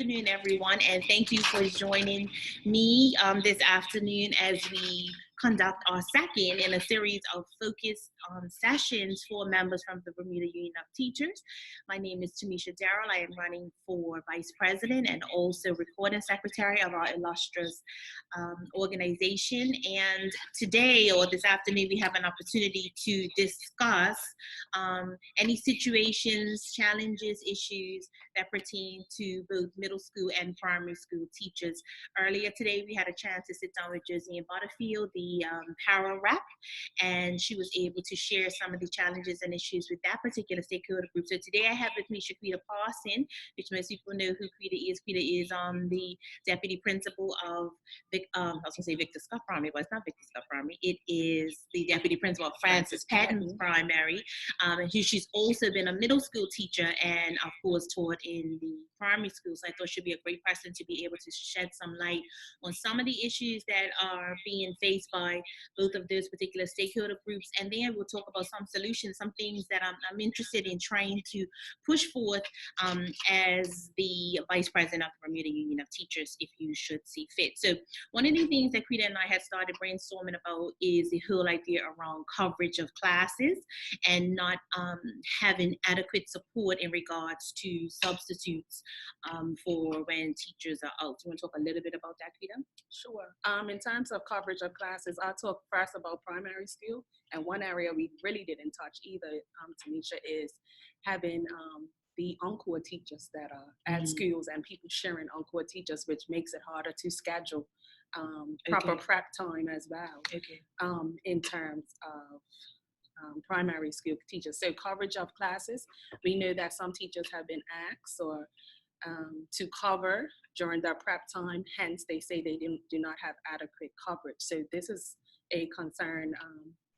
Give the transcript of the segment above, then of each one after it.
afternoon, everyone, and thank you for joining me this afternoon as we conduct our second in a series of focused sessions for members from the Bermuda Union of Teachers. My name is Tamisha Darrell. I am running for Vice President and also Recording Secretary of our illustrious organization. And today, or this afternoon, we have an opportunity to discuss any situations, challenges, issues that pertain to both middle school and primary school teachers. Earlier today, we had a chance to sit down with Josie Butterfield, the para rep, and she was able to share some of the challenges and issues with that particular stakeholder group. So today I have with me Shequita Parson, which most people know who Quita is. Quita is the deputy principal of, I was going to say Victor Scott Primary, but it's not Victor Scott Primary. It is the deputy principal of Francis Patton Primary. And she's also been a middle school teacher and, of course, taught in the primary school. So I thought she'd be a great person to be able to shed some light on some of the issues that are being faced by both of those particular stakeholder groups. And then we'll talk about some solutions, some things that I'm interested in trying to push forth as the Vice President of the Bermuda Union of Teachers, if you should see fit. So one of the things that Quita and I had started brainstorming about is the whole idea around coverage of classes and not having adequate support in regards to substitutes for when teachers are out. So you want to talk a little bit about that, Quita? Sure. In terms of coverage of classes, I'll talk first about primary school. And one area we really didn't touch either, Tanisha, is having the encore teachers that are at schools and people sharing encore teachers, which makes it harder to schedule proper prep time as well in terms of primary school teachers. So coverage of classes, we know that some teachers have been asked or to cover during their prep time, hence they say they do not have adequate coverage. So this is a concern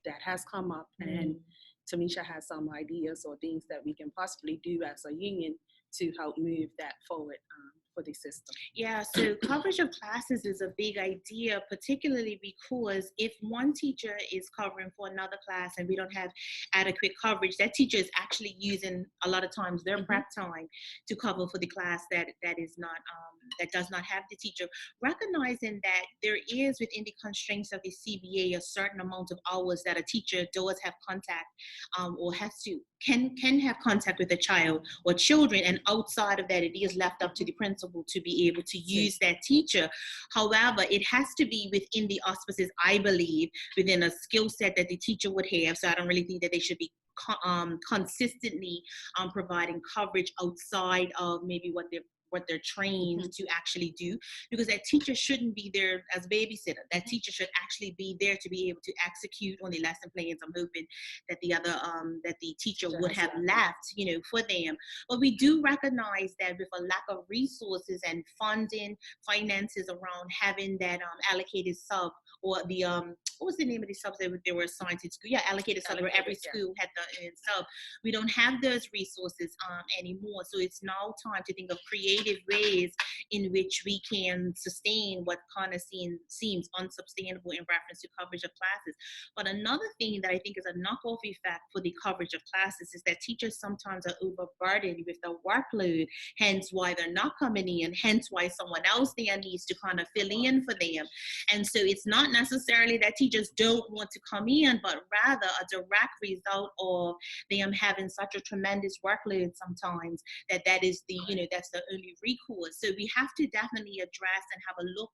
that has come up, and Tamisha has some ideas or things that we can possibly do as a union to help move that forward for the system. Yeah, so coverage of classes is a big idea, particularly because if one teacher is covering for another class and we don't have adequate coverage, that teacher is actually using a lot of times their prep time to cover for the class that is not that does not have the teacher. Recognizing that there is within the constraints of the CBA a certain amount of hours that a teacher does have contact or can have contact with a child or children, and outside of that it is left up to the principal to be able to use that teacher. However, it has to be within the auspices, I believe, within a skill set that the teacher would have. So I don't really think that they should be consistently providing coverage outside of maybe what they're trained to actually do, because that teacher shouldn't be there as a babysitter. That teacher should actually be there to be able to execute on the lesson plans. I'm hoping that that the teacher would have left, for them. But we do recognize that with a lack of resources and funding, finances around having that allocated sub, or the what was the name of the subs that they were assigned to school? Yeah, allocated sub, where every school had the sub. We don't have those resources anymore. So it's now time to think of creative ways in which we can sustain what kind of seems unsustainable in reference to coverage of classes. But another thing that I think is a knockoff effect for the coverage of classes is that teachers sometimes are overburdened with the workload, hence why they're not coming in, hence why someone else there needs to kind of fill in for them. And so it's not necessarily that teachers don't want to come in, but rather a direct result of them having such a tremendous workload sometimes that is that's the only recourse. So we have to definitely address and have a look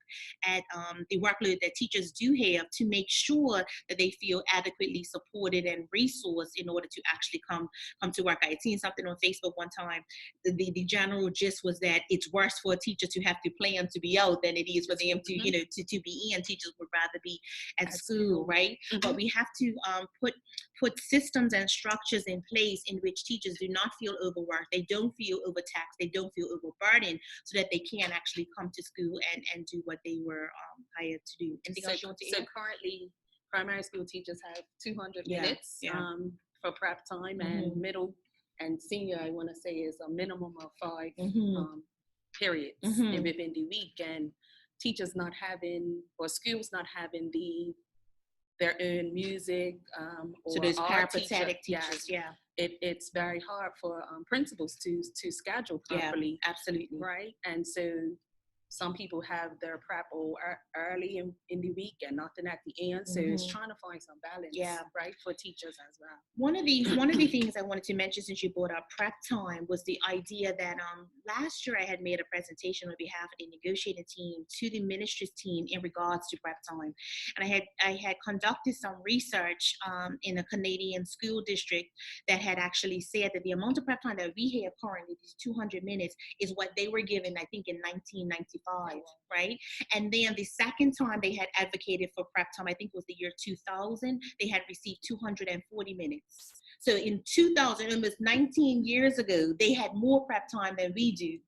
at the workload that teachers do have to make sure that they feel adequately supported and resourced in order to actually come to work. I had seen something on Facebook one time. The general gist was that it's worse for a teacher to have to plan to be out than it is for them to to be in. Teachers would rather be at school, right? But we have to put systems and structures in place in which teachers do not feel overworked, they don't feel overtaxed, they don't feel overburdened, so that they can actually come to school and do what they were hired to do. Anything else you want to add? So currently, primary school teachers have 200 minutes for prep time, and middle and senior, I want to say, is a minimum of 5 periods within the week, and teachers not having, or schools not having their own music so those peripatetic teachers, it's very hard for principals to schedule properly. Yeah, absolutely. Right? And so some people have their prep early in the week and nothing at the end. So it's trying to find some balance, right, for teachers as well. One of the things I wanted to mention, since you brought up prep time, was the idea that last year I had made a presentation on behalf of the negotiating team to the ministry's team in regards to prep time, and I had conducted some research in a Canadian school district that had actually said that the amount of prep time that we have currently, these 200 minutes, is what they were given, I think, in 1995, right? And then the second time they had advocated for prep time, I think it was the year 2000, they had received 240 minutes. So in 2000, almost 19 years ago, they had more prep time than we do.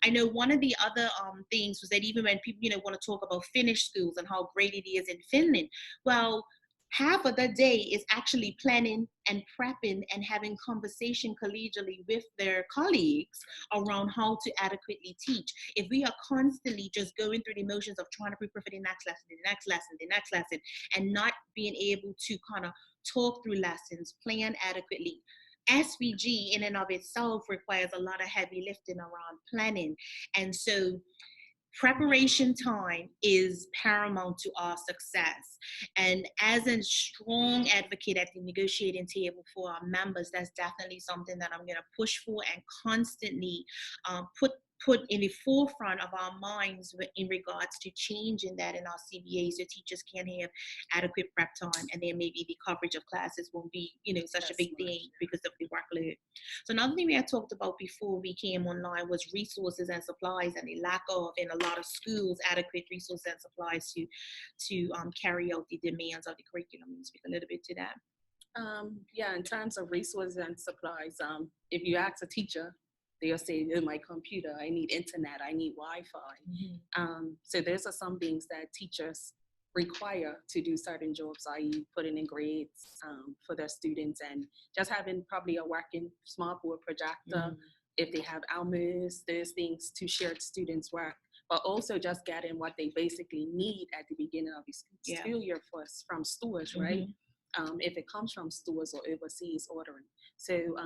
I know one of the other things was that even when people, want to talk about Finnish schools and how great it is in Finland, well, half of the day is actually planning and prepping and having conversation collegially with their colleagues around how to adequately teach. If we are constantly just going through the motions of trying to prepare for the next lesson, the next lesson, the next lesson, and not being able to kind of talk through lessons, plan adequately, SVG in and of itself requires a lot of heavy lifting around planning. And so preparation time is paramount to our success. And as a strong advocate at the negotiating table for our members, that's definitely something that I'm going to push for and constantly put in the forefront of our minds in regards to changing that in our CBA, so teachers can have adequate prep time, and then maybe the coverage of classes won't be, such a big thing because of the workload. So another thing we had talked about before we came online was resources and supplies, and the lack of, in a lot of schools, adequate resources and supplies to carry out the demands of the curriculum. Can you speak a little bit to that? Yeah, in terms of resources and supplies, if you ask a teacher, they'll say, oh, my computer, I need internet, I need Wi-Fi. So those are some things that teachers require to do certain jobs, i.e. putting in grades for their students, and just having probably a working smart board projector, if they have Almus, those things to share students' work, but also just getting what they basically need at the beginning of the school year from stores, right? If it comes from stores or overseas ordering. So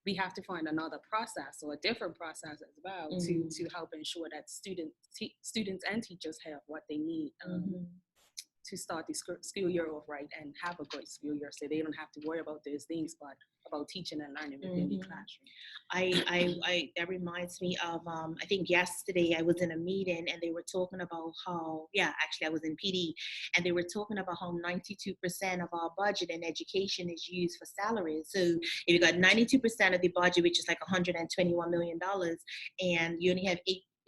we have to find another process or a different process as well to help ensure that students and teachers have what they need to start the school year off right and have a great school year, so they don't have to worry about those things, but about teaching and learning within the classroom. That reminds me of, I think yesterday I was in a meeting and they were talking about how, actually I was in PD, and they were talking about how 92% of our budget in education is used for salaries. So if you got 92% of the budget, which is like $121 million, and you only have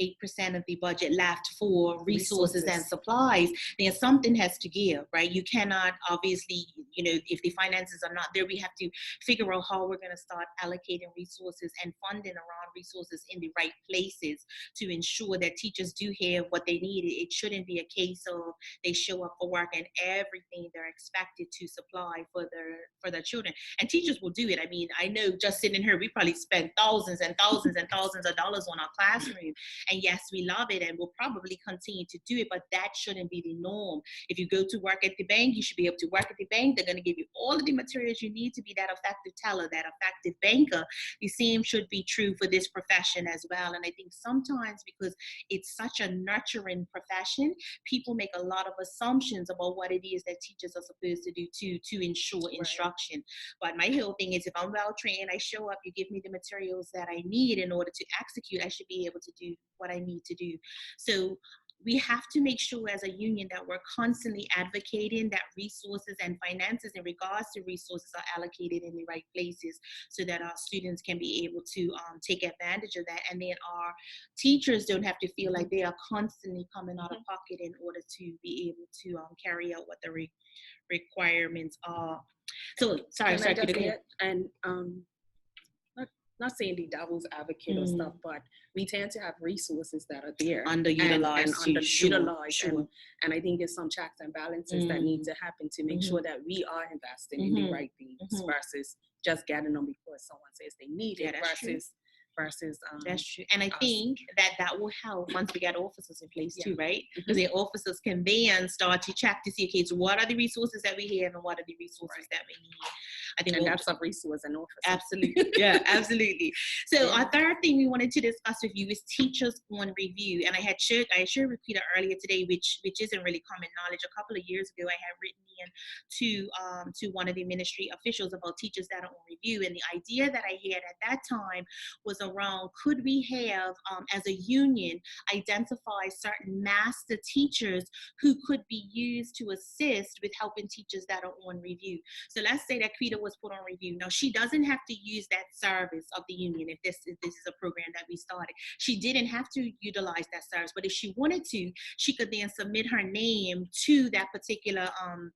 8% of the budget left for resources and supplies, then something has to give, right? You cannot, obviously, if the finances are not there, we have to figure out how we're going to start allocating resources and funding around resources in the right places to ensure that teachers do have what they need. It shouldn't be a case of they show up for work and everything they're expected to supply for their children. And teachers will do it. I mean, I know just sitting here, we probably spend thousands and thousands and thousands of dollars on our classroom. And yes, we love it and we'll probably continue to do it, but that shouldn't be the norm. If you go to work at the bank, you should be able to work at the bank. They're going to give you all of the materials you need to be that effective teller, that effective banker. The same should be true for this profession as well. And I think sometimes, because it's such a nurturing profession, people make a lot of assumptions about what it is that teachers are supposed to do to ensure instruction. But my whole thing is, if I'm well trained, I show up, you give me the materials that I need in order to execute, I should be able to do what I need to do. So we have to make sure as a union that we're constantly advocating that resources and finances in regards to resources are allocated in the right places, so that our students can be able to take advantage of that, and then our teachers don't have to feel like they are constantly coming out of pocket in order to be able to carry out what the requirements are. So sorry, and not saying the devil's advocate or stuff, but we tend to have resources that are there underutilized, and I think there's some checks and balances that need to happen to make sure that we are investing in the right things versus just getting them because someone says they need it, versus versus That's true. And I us. think that will help once we get officers in place too, right? Mm-hmm. Because the officers can then start to check to see, okay, so what are the resources that we have and what are the resources that we need? I think that's a resource and officer. Absolutely. Yeah, absolutely. So our third thing we wanted to discuss with you is teachers on review. And I shared with Peter earlier today, which isn't really common knowledge. A couple of years ago, I had written in to one of the ministry officials about teachers that are on review. And the idea that I had at that time was around, could we have, as a union, identify certain master teachers who could be used to assist with helping teachers that are on review. So let's say that Krita was put on review. Now, she doesn't have to use that service of the union if this is a program that we started. She didn't have to utilize that service, but if she wanted to, she could then submit her name to that particular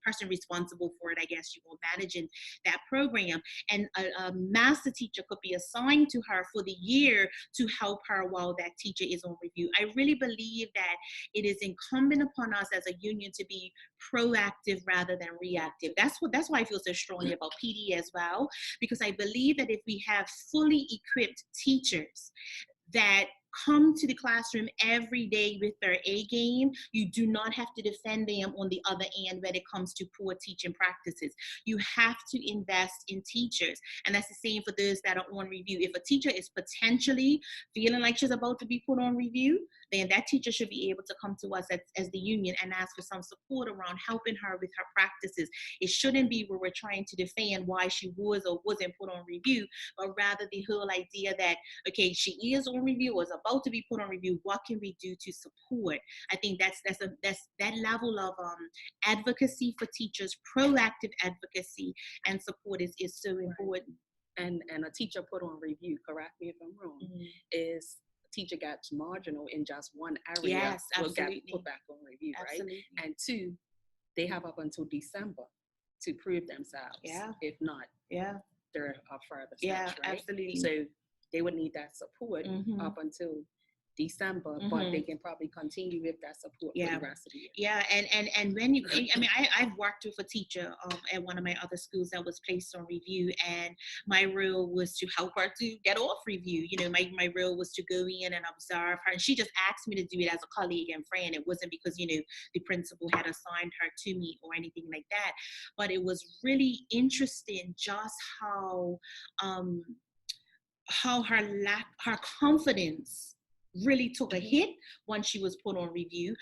person responsible for it, I guess you will, managing that program. And a master teacher could be assigned to her for the year to help her while that teacher is on review. I really believe that it is incumbent upon us as a union to be proactive rather than reactive. That's why I feel so strongly about PD as well, because I believe that if we have fully equipped teachers that come to the classroom every day with their A game, you do not have to defend them on the other end when it comes to poor teaching practices. You have to invest in teachers. And that's the same for those that are on review. If a teacher is potentially feeling like she's about to be put on review, then that teacher should be able to come to us as the union and ask for some support around helping her with her practices. It shouldn't be where we're trying to defend why she was or wasn't put on review, but rather the whole idea that, okay, she is on review or is about to be put on review. What can we do to support? I think that's that level of advocacy for teachers, proactive advocacy and support is so important. And a teacher put on review, correct me if I'm wrong, is teacher gets marginal in just one area, yes, will get put back on review, absolutely. Right? And two, they have up until December to prove themselves. Yeah. If not, they're a further steps, yeah, right? Absolutely. So they would need that support up until December, but they can probably continue with that support for the rest of the year. Yeah, and when you, I mean, I've worked with a teacher at one of my other schools that was placed on review, and my role was to help her to get off review. You know, my role was to go in and observe her, and she just asked me to do it as a colleague and friend. It wasn't because, you know, the principal had assigned her to me or anything like that, but it was really interesting just how her confidence really took a hit when she was put on review.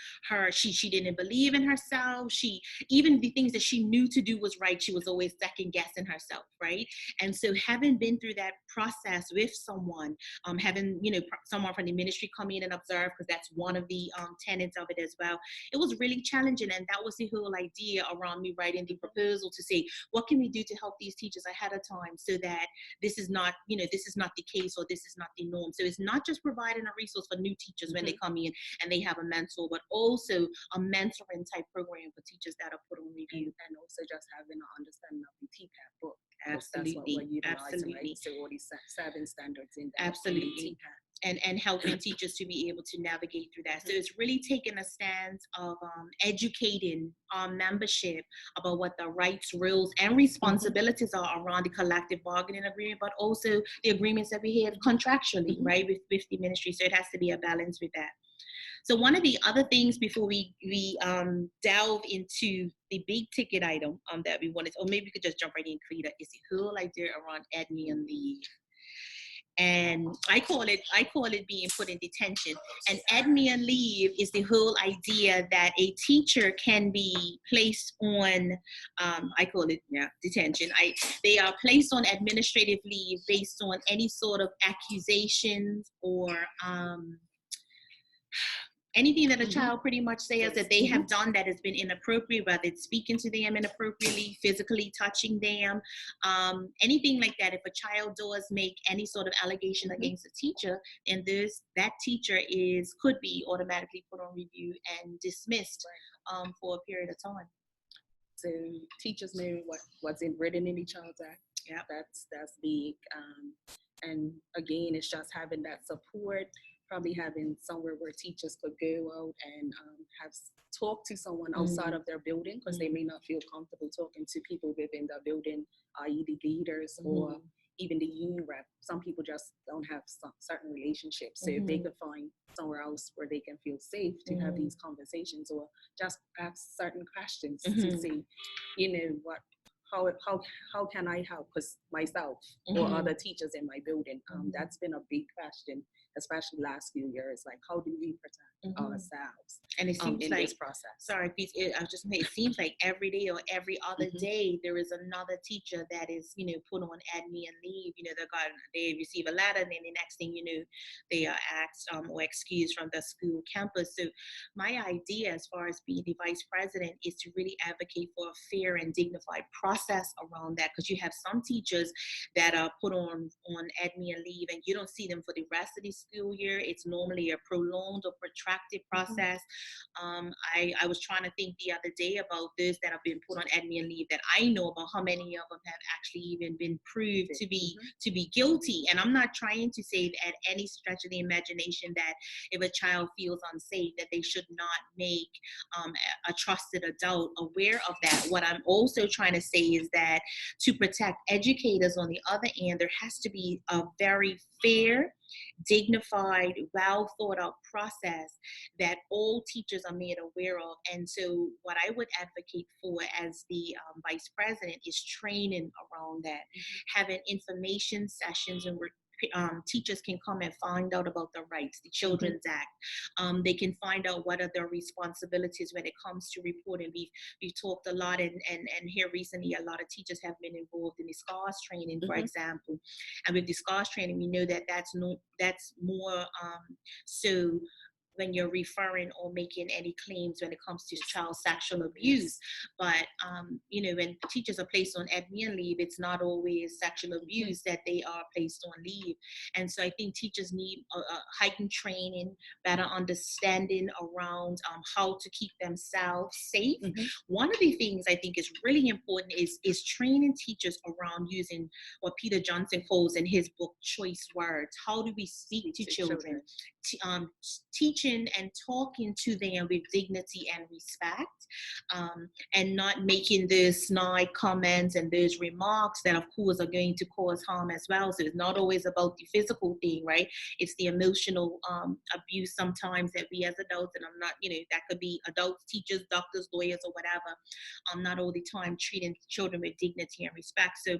She didn't believe in herself. She, even the things that she knew to do was right, she was always second guessing herself, right? And so having been through that process with someone, having, you know, someone from the ministry come in and observe, because that's one of the tenets of it as well, it was really challenging. And that was the whole idea around me writing the proposal to say, what can we do to help these teachers ahead of time so that this is not, you know, this is not the case or this is not the norm. So it's not just providing a resource for new teachers when they come in and they have a mentor, but also a mentoring type program for teachers that are put on review. And also just having an understanding of the TPAP book. Absolutely. That's what we're utilizing, Absolutely. Right? So all these 7 standards in that. Absolutely. And helping teachers to be able to navigate through that. So it's really taking a stance of educating our membership about what the rights, rules, and responsibilities are around the collective bargaining agreement, but also the agreements that we have contractually, right, with the ministry. So it has to be a balance with that. So one of the other things before we delve into the big ticket item that we wanted, or maybe we could just jump right in, Krita, is the whole idea around admin leave. And I call it being put in detention. And admin leave is the whole idea that a teacher can be placed on, I call it detention. They are placed on administrative leave based on any sort of accusations or anything that a child pretty much says that they have done that has been inappropriate, whether it's speaking to them inappropriately, physically touching them, anything like that. If a child does make any sort of allegation against a teacher, then that teacher could be automatically put on review and dismissed for a period of time. So teachers know what's written in the Child's Act. Yeah, that's big. And again, it's just having that support. Probably having somewhere where teachers could go out and have talk to someone outside of their building, because they may not feel comfortable talking to people within the building, i.e. the leaders or even the union rep, some people just don't have some certain relationships. So if they could find somewhere else where they can feel safe to have these conversations, or just ask certain questions to see, you know, how can I help myself or other teachers in my building? That's been a big question, especially last few years. Like, how do we protect ourselves? And it seems in like, this process. Sorry, please, I was just saying, it seems like every day or every other day there is another teacher that is, you know, put on admin leave. You know, they receive a letter, and then the next thing you know, they are asked or excused from the school campus. So my idea, as far as being the vice president, is to really advocate for a fair and dignified process around that, because you have some teachers that are put on admin leave, and you don't see them for the rest of the school year. It's normally a prolonged or protracted process. I was trying to think the other day about those that have been put on admin leave that I know about, how many of them have actually even been proved to be guilty. And I'm not trying to say at any stretch of the imagination that if a child feels unsafe, that they should not make a trusted adult aware of that. What I'm also trying to say is that to protect educators on the other end, there has to be a very fair, dignified, well thought out process that all teachers are made aware of. And so what I would advocate for as the vice president is training around that, having information sessions and teachers can come and find out about the rights, the Children's Act. They can find out what are their responsibilities when it comes to reporting. We've talked a lot, and here recently, a lot of teachers have been involved in the SCARS training, for example. And with the SCARS training, we know that that's more so when you're referring or making any claims when it comes to child sexual abuse. But, you know, when teachers are placed on admin leave, it's not always sexual abuse that they are placed on leave. And so I think teachers need a heightened training, better understanding around how to keep themselves safe. One of the things I think is really important is training teachers around using what Peter Johnson calls in his book, choice words. How do we speak to children? Teaching and talking to them with dignity and respect, and not making those snide comments and those remarks that of course are going to cause harm as well. So it's not always about the physical thing, right? It's the emotional abuse sometimes that we as adults, and I'm not, you know, that could be adults, teachers, doctors, lawyers, or whatever, not all the time treating children with dignity and respect. So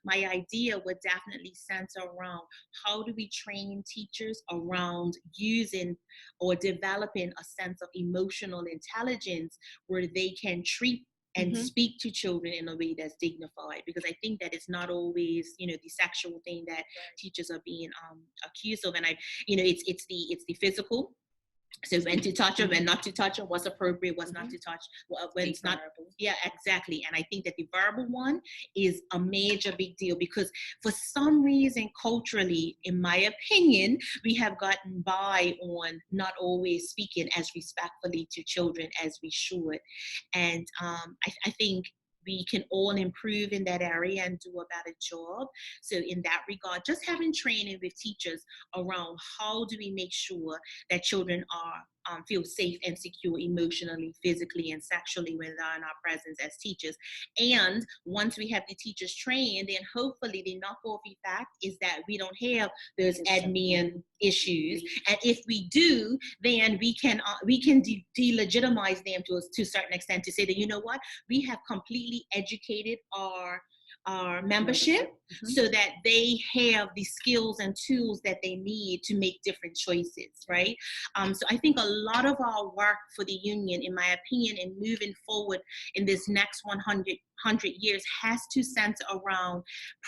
my idea would definitely center around how do we train teachers around using or developing a sense of emotional intelligence where they can treat and speak to children in a way that's dignified, because I think that it's not always, you know, the sexual thing that teachers are being accused of. And it's the physical. So when to touch them, when not to touch them, what's appropriate, what's not to touch, when it's not. Yeah, exactly. And I think that the verbal one is a major big deal, because for some reason, culturally, in my opinion, we have gotten by on not always speaking as respectfully to children as we should. And I think we can all improve in that area and do a better job. So in that regard, just having training with teachers around how do we make sure that children are feel safe and secure emotionally, physically, and sexually when they're in our presence as teachers. And once we have the teachers trained, then hopefully the knock-off effect is that we don't have those admin issues. And if we do, then we can delegitimize them to a certain extent, to say that, you know what, we have completely educated our membership so that they have the skills and tools that they need to make different choices, right? So I think a lot of our work for the union, in my opinion, in moving forward in this next 100 years has to center around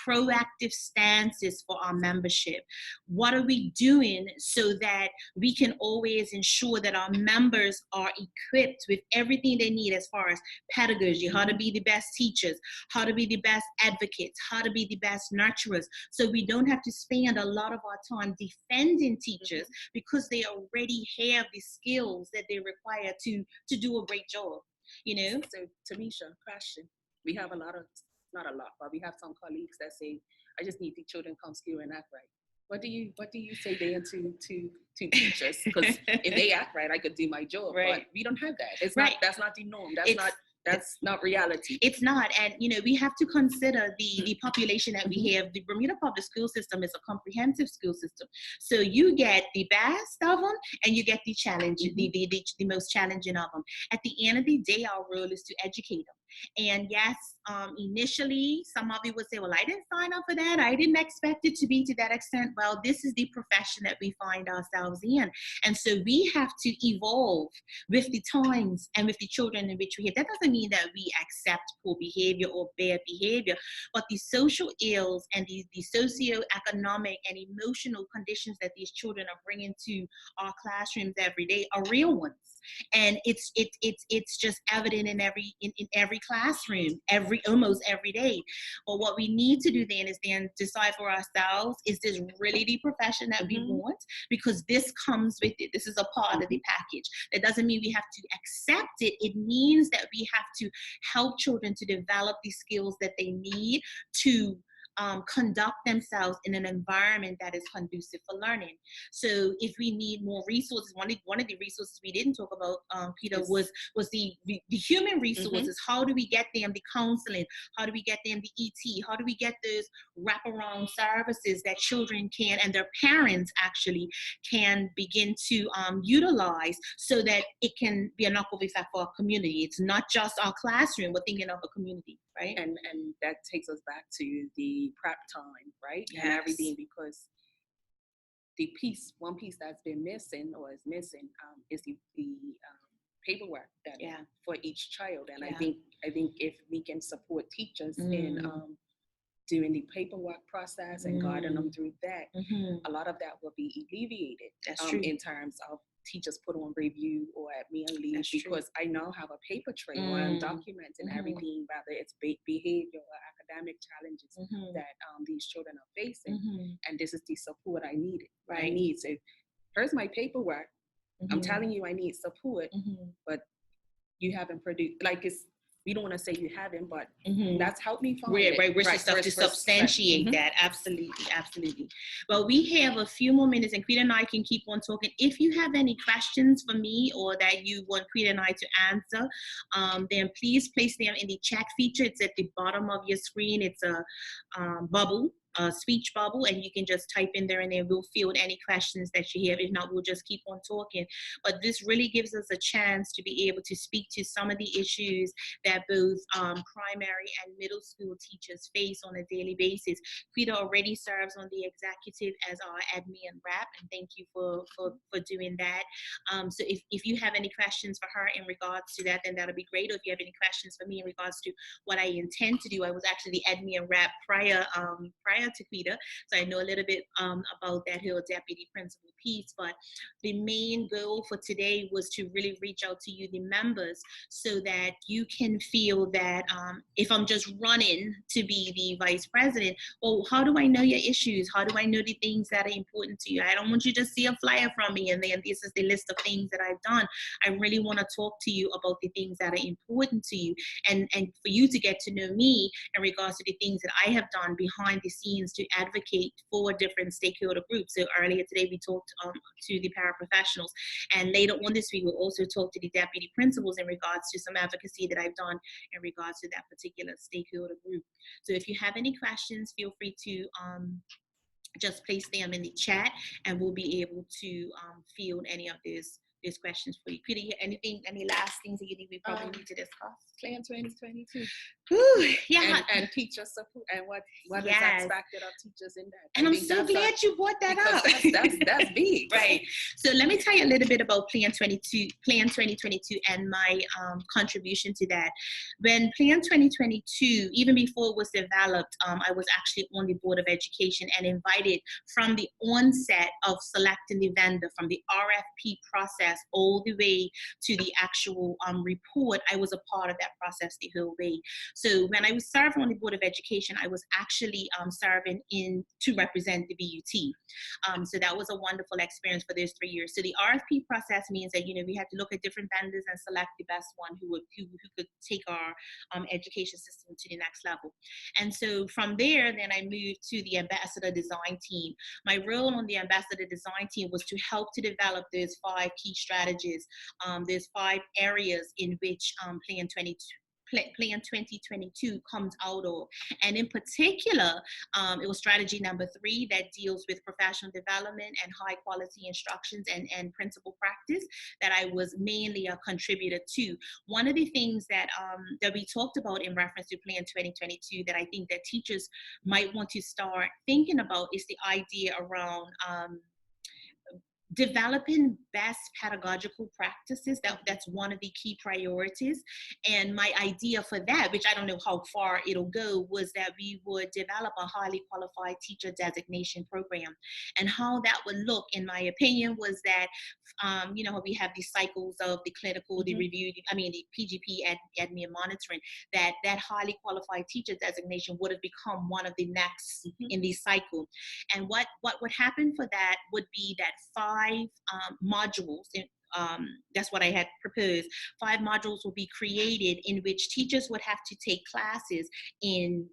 proactive stances for our membership. What are we doing so that we can always ensure that our members are equipped with everything they need as far as pedagogy, how to be the best teachers, how to be the best advocates, how to be the best nurturers, so we don't have to spend a lot of our time defending teachers because they already have the skills that they require to do a great job, you know? So, Tamisha, question. We have not a lot, but we have some colleagues that say, I just need the children come school and act right. What do you say there to teachers? Because if they act right, I could do my job. Right. But we don't have that. It's right. That's not the norm. That's not That's not reality. It's not. And, we have to consider the population that we have. The Bermuda public school system is a comprehensive school system. So you get the best of them and you get the challenge, the most challenging of them. At the end of the day, our role is to educate them. And yes, initially, some of you would say, well, I didn't sign up for that. I didn't expect it to be to that extent. Well, this is the profession that we find ourselves in. And so we have to evolve with the times and with the children in which we have. That doesn't mean that we accept poor behavior or bad behavior, but the social ills and the socioeconomic and emotional conditions that these children are bringing to our classrooms every day are real ones. And it's just evident in every classroom, almost every day. But what we need to do then is decide for ourselves, is this really the profession that we want? Because this comes with it. This is a part of the package. That doesn't mean we have to accept it. It means that we have to help children to develop the skills that they need to conduct themselves in an environment that is conducive for learning. So if we need more resources, one of the resources we didn't talk about, Peter, was the human resources. How do we get them the counseling? How do we get them the ET? How do we get those wraparound services that children can, and their parents actually can begin to utilize, so that it can be a knock-on effect for our community? It's not just our classroom, we're thinking of a community. Right. And that takes us back to the prep time, right? Yes. And everything, because one piece that's been missing or is missing is the paperwork that for each child. And I think if we can support teachers in doing the paperwork process and guiding them through that, a lot of that will be alleviated. That's true. In terms of teachers put on review or at me on leave. That's because true. I now have a paper trail where I'm documenting everything, whether it's behavior or academic challenges that these children are facing. And this is the support I needed. Right. I need. So here's my paperwork. I'm telling you I need support, but you haven't produced, like, it's, we don't want to say you haven't, but that's helped me find it. Right, stuff to substantiate that. Absolutely. Well, we have a few more minutes, and Quita and I can keep on talking. If you have any questions for me or that you want Quita and I to answer, then please place them in the chat feature. It's at the bottom of your screen. It's a bubble. A speech bubble, and you can just type in there, and then we'll field any questions that you have. If not, we'll just keep on talking. But this really gives us a chance to be able to speak to some of the issues that both primary and middle school teachers face on a daily basis. Quita already serves on the executive as our admin rep, and thank you for doing that. So if you have any questions for her in regards to that, then that'll be great. Or if you have any questions for me in regards to what I intend to do, I was actually the admin rep prior to Quita, so I know a little bit about that whole deputy principal piece. But the main goal for today was to really reach out to you, the members, so that you can feel that if I'm just running to be the vice president, well, how do I know your issues? How do I know the things that are important to you? I don't want you to see a flyer from me and then this is the list of things that I've done. I really want to talk to you about the things that are important to you, and for you to get to know me in regards to the things that I have done behind the scenes to advocate for different stakeholder groups. So earlier today we talked to the paraprofessionals, and later on this week we'll also talk to the deputy principals in regards to some advocacy that I've done in regards to that particular stakeholder group. So if you have any questions, feel free to just place them in the chat, and we'll be able to field any of these questions for you. Quita, any last things that you think we probably need to discuss? Plan 2022. Ooh, yeah. And teacher support, and what is expected of teachers in that. And I'm so glad you brought that up. That's big. Right. So let me tell you a little bit about Plan 2022 and my contribution to that. When Plan 2022, even before it was developed, I was actually on the Board of Education and invited from the onset of selecting the vendor, from the RFP process all the way to the actual report. I was a part of that process the whole way. So when I was serving on the Board of Education, I was actually serving to represent the BUT. So that was a wonderful experience for those 3 years. So the RFP process means that, we had to look at different vendors and select the best one who could take our education system to the next level. And so from there, then I moved to the ambassador design team. My role on the ambassador design team was to help to develop those 5 key strategies, those 5 areas in which Plan Plan 2022 comes out of. And in particular, it was strategy number 3 that deals with professional development and high quality instructions and principal practice that I was mainly a contributor to. One of the things that we talked about in reference to Plan 2022 that I think that teachers might want to start thinking about is the idea around developing best pedagogical practices. That's one of the key priorities. And my idea for that, which I don't know how far it'll go, was that we would develop a highly qualified teacher designation program. And how that would look, in my opinion, was that we have these cycles of the clinical, the review, the PGP, admin, monitoring, that highly qualified teacher designation would have become one of the next in the cycle. And what would happen for that would be that 5 modules. That's what I had proposed. 5 modules will be created in which teachers would have to take classes in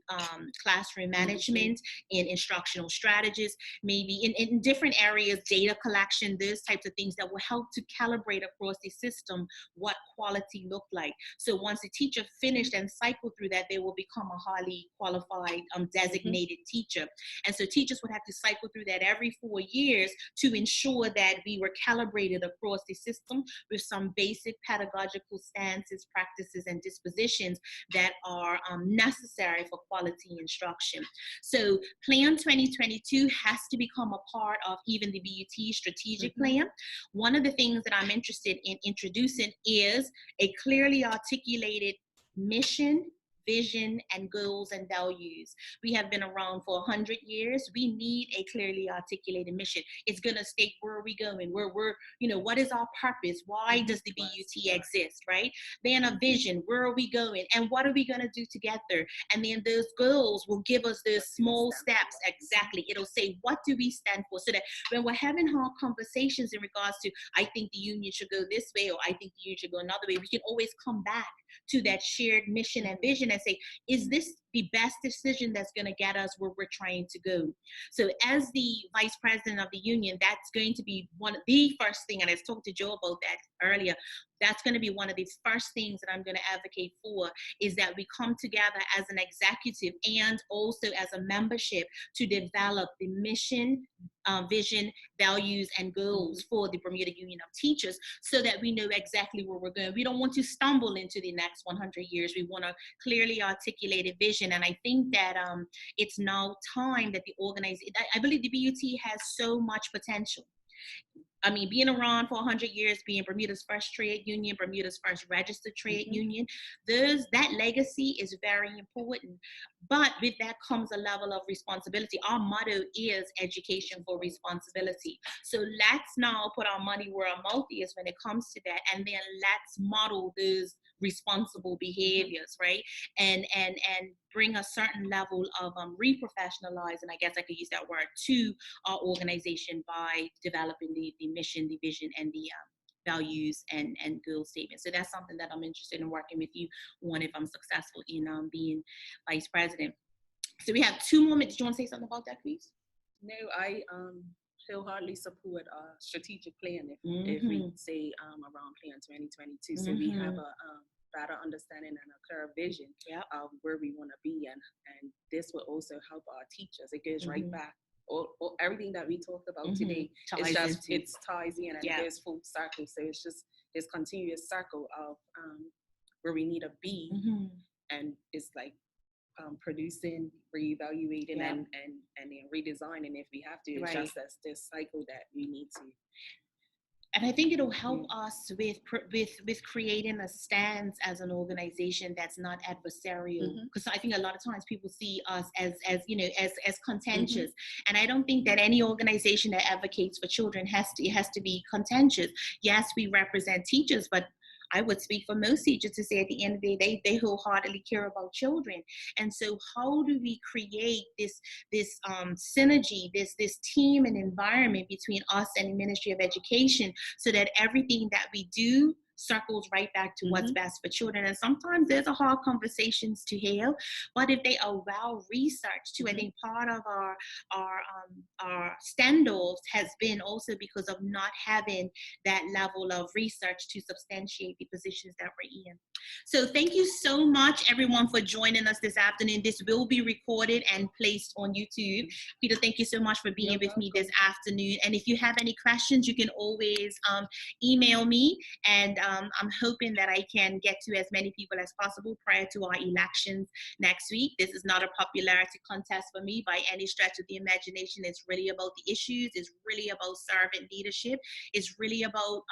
classroom management, in instructional strategies, maybe in different areas, data collection, those types of things that will help to calibrate across the system what quality looked like. So once the teacher finished and cycled through that, they will become a highly qualified designated teacher. And so teachers would have to cycle through that every 4 years to ensure that we were calibrated across the system with some basic pedagogical stances, practices, and dispositions that are necessary for quality instruction. So Plan 2022 has to become a part of even the BUT strategic plan. One of the things that I'm interested in introducing is a clearly articulated mission, vision, and goals and values. We have been around for 100 years. We need a clearly articulated mission. It's going to state where are we going, what is our purpose? Why does the BUT exist, right? Then a vision, where are we going? And what are we going to do to get there? And then those goals will give us those small steps. Exactly. It'll say, what do we stand for? So that when we're having hard conversations in regards to, I think the union should go this way, or I think the union should go another way, we can always come back to that shared mission and vision and say, is this the best decision that's going to get us where we're trying to go? So as the vice president of the union, that's going to be one of the first thing, and I talked to Joe about that earlier, that's going to be one of the first things that I'm going to advocate for, is that we come together as an executive and also as a membership to develop the mission, vision, values, and goals for the Bermuda Union of Teachers, so that we know exactly where we're going. We don't want to stumble into the next 100 years. We want a clearly articulated vision. And I think that it's now time that the organization, I believe the BUT has so much potential. I mean, being around for 100 years, being Bermuda's first trade union, Bermuda's first registered trade union, that legacy is very important. But with that comes a level of responsibility. Our motto is education for responsibility. So let's now put our money where our mouth is when it comes to that, and then let's model those responsible behaviors, right? And bring a certain level of reprofessionalizing, I guess I could use that word, to our organization by developing the mission, the vision, and the values and goal statements. So that's something that I'm interested in working with you on if I'm successful in being vice president. So we have 2 more minutes. Do you want to say something about that, please? No, I wholeheartedly support a strategic plan if we say around Plan 2022. So we have a better understanding and a clear vision of where we want to be, and this will also help our teachers. It goes right back. Or everything that we talked about today, it ties in and it goes full circle. So it's just this continuous circle of where we need to be, and it's like producing, reevaluating, and then redesigning if we have to. It's just this cycle that we need to. And I think it'll help us with creating a stance as an organization that's not adversarial. Because I think a lot of times people see us as contentious, and I don't think that any organization that advocates for children has to be contentious. Yes, we represent teachers, but I would speak for most teachers to say at the end of the day, they wholeheartedly care about children. And so how do we create this synergy, this team and environment between us and the Ministry of Education, so that everything that we do circles right back to what's best for children? And sometimes there's a hard conversations to have, but if they are well researched too, I think part of our standoffs has been also because of not having that level of research to substantiate the positions that we're in. So thank you so much, everyone, for joining us this afternoon. This will be recorded and placed on YouTube. Peter, thank you so much for being You're with me this welcome. afternoon. And if you have any questions, you can always email me. And I'm hoping that I can get to as many people as possible prior to our elections next week. This is not a popularity contest for me by any stretch of the imagination. It's really about the issues. It's really about servant leadership. It's really about,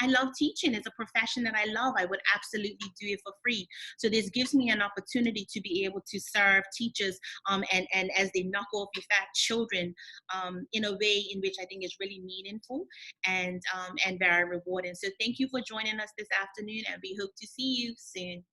I love teaching. It's a profession that I love. I would absolutely do it for free. So this gives me an opportunity to be able to serve teachers and as they knock off effect children in a way in which I think is really meaningful and very rewarding. So thank you for joining us this afternoon, and we hope to see you soon.